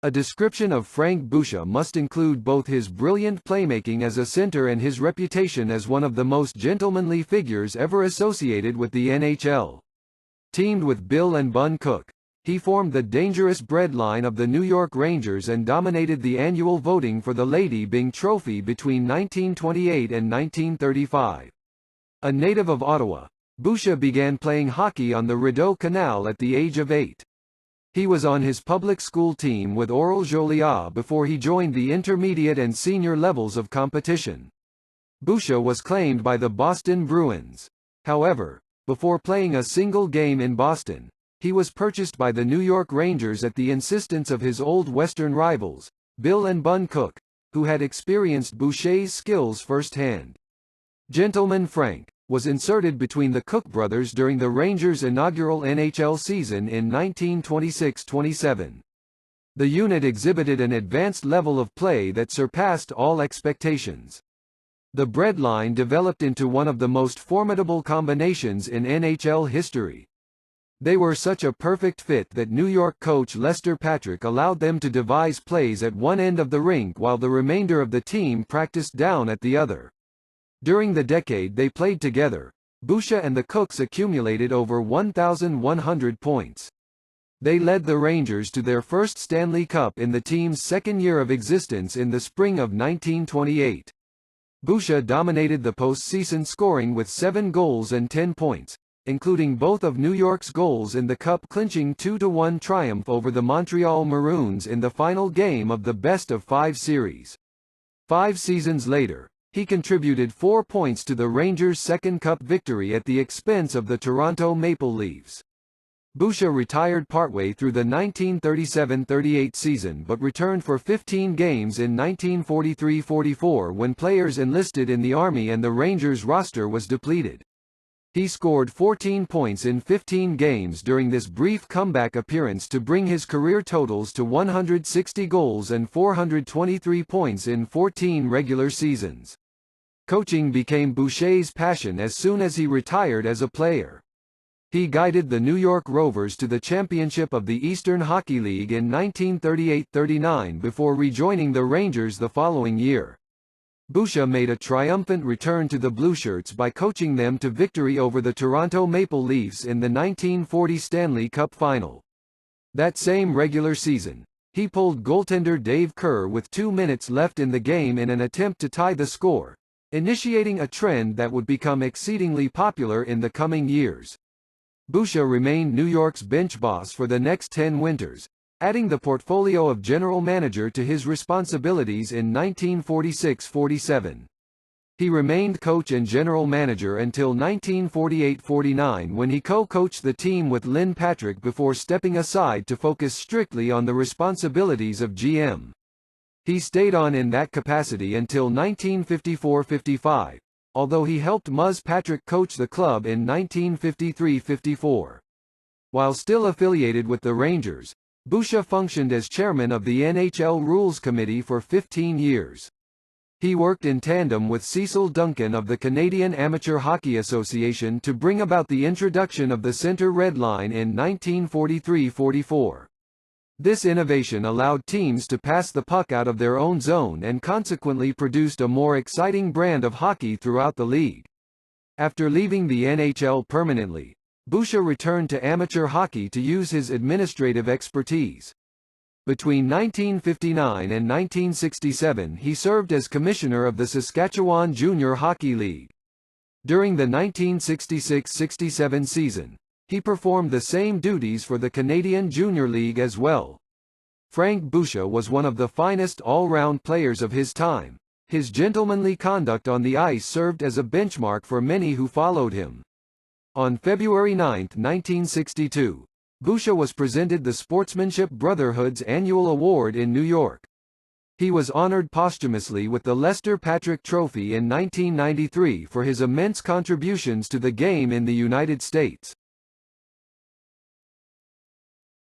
A description of Frank Boucher must include both his brilliant playmaking as a center and his reputation as one of the most gentlemanly figures ever associated with the NHL. Teamed with Bill and Bun Cook, he formed the dangerous breadline of the New York Rangers and dominated the annual voting for the Lady Byng Trophy between 1928 and 1935. A native of Ottawa, Boucher began playing hockey on the Rideau Canal at the age of 8. He was on his public school team with Aurel Joliat before he joined the intermediate and senior levels of competition. Boucher was claimed by the Boston Bruins. However, before playing a single game in Boston, he was purchased by the New York Rangers at the insistence of his old Western rivals, Bill and Bun Cook, who had experienced Boucher's skills firsthand. Gentleman Frank was inserted between the Cook brothers during the Rangers' inaugural NHL season in 1926-27. The unit exhibited an advanced level of play that surpassed all expectations. The breadline developed into one of the most formidable combinations in NHL history. They were such a perfect fit that New York coach Lester Patrick allowed them to devise plays at one end of the rink while the remainder of the team practiced down at the other. During the decade they played together, Boucher and the Cooks accumulated over 1,100 points. They led the Rangers to their first Stanley Cup in the team's second year of existence in the spring of 1928. Boucher dominated the postseason scoring with 7 goals and 10 points, including both of New York's goals in the Cup-clinching 2-1 triumph over the Montreal Maroons in the final game of the best-of-5 series. 5 seasons later, he contributed 4 points to the Rangers' second Cup victory at the expense of the Toronto Maple Leafs. Boucher retired partway through the 1937-38 season but returned for 15 games in 1943-44 when players enlisted in the Army and the Rangers' roster was depleted. He scored 14 points in 15 games during this brief comeback appearance to bring his career totals to 160 goals and 423 points in 14 regular seasons. Coaching became Boucher's passion as soon as he retired as a player. He guided the New York Rovers to the championship of the Eastern Hockey League in 1938-39 before rejoining the Rangers the following year. Boucher made a triumphant return to the Blueshirts by coaching them to victory over the Toronto Maple Leafs in the 1940 Stanley Cup Final. That same regular season, he pulled goaltender Dave Kerr with 2 minutes left in the game in an attempt to tie the score, initiating a trend that would become exceedingly popular in the coming years. Boucher remained New York's bench boss for the next 10 winters, adding the portfolio of general manager to his responsibilities in 1946-47. He remained coach and general manager until 1948-49 when he co-coached the team with Lynn Patrick before stepping aside to focus strictly on the responsibilities of GM. He stayed on in that capacity until 1954-55, although he helped Muzz Patrick coach the club in 1953-54. While still affiliated with the Rangers, Boucher functioned as chairman of the NHL Rules Committee for 15 years. He worked in tandem with Cecil Duncan of the Canadian Amateur Hockey Association to bring about the introduction of the center red line in 1943-44. This innovation allowed teams to pass the puck out of their own zone and consequently produced a more exciting brand of hockey throughout the league. After leaving the NHL permanently, Boucher returned to amateur hockey to use his administrative expertise. Between 1959 and 1967 he served as commissioner of the Saskatchewan Junior Hockey League. During the 1966-67 season, he performed the same duties for the Canadian Junior League as well. Frank Boucher was one of the finest all-round players of his time. His gentlemanly conduct on the ice served as a benchmark for many who followed him. On February 9, 1962, Boucher was presented the Sportsmanship Brotherhood's annual award in New York. He was honored posthumously with the Lester Patrick Trophy in 1993 for his immense contributions to the game in the United States.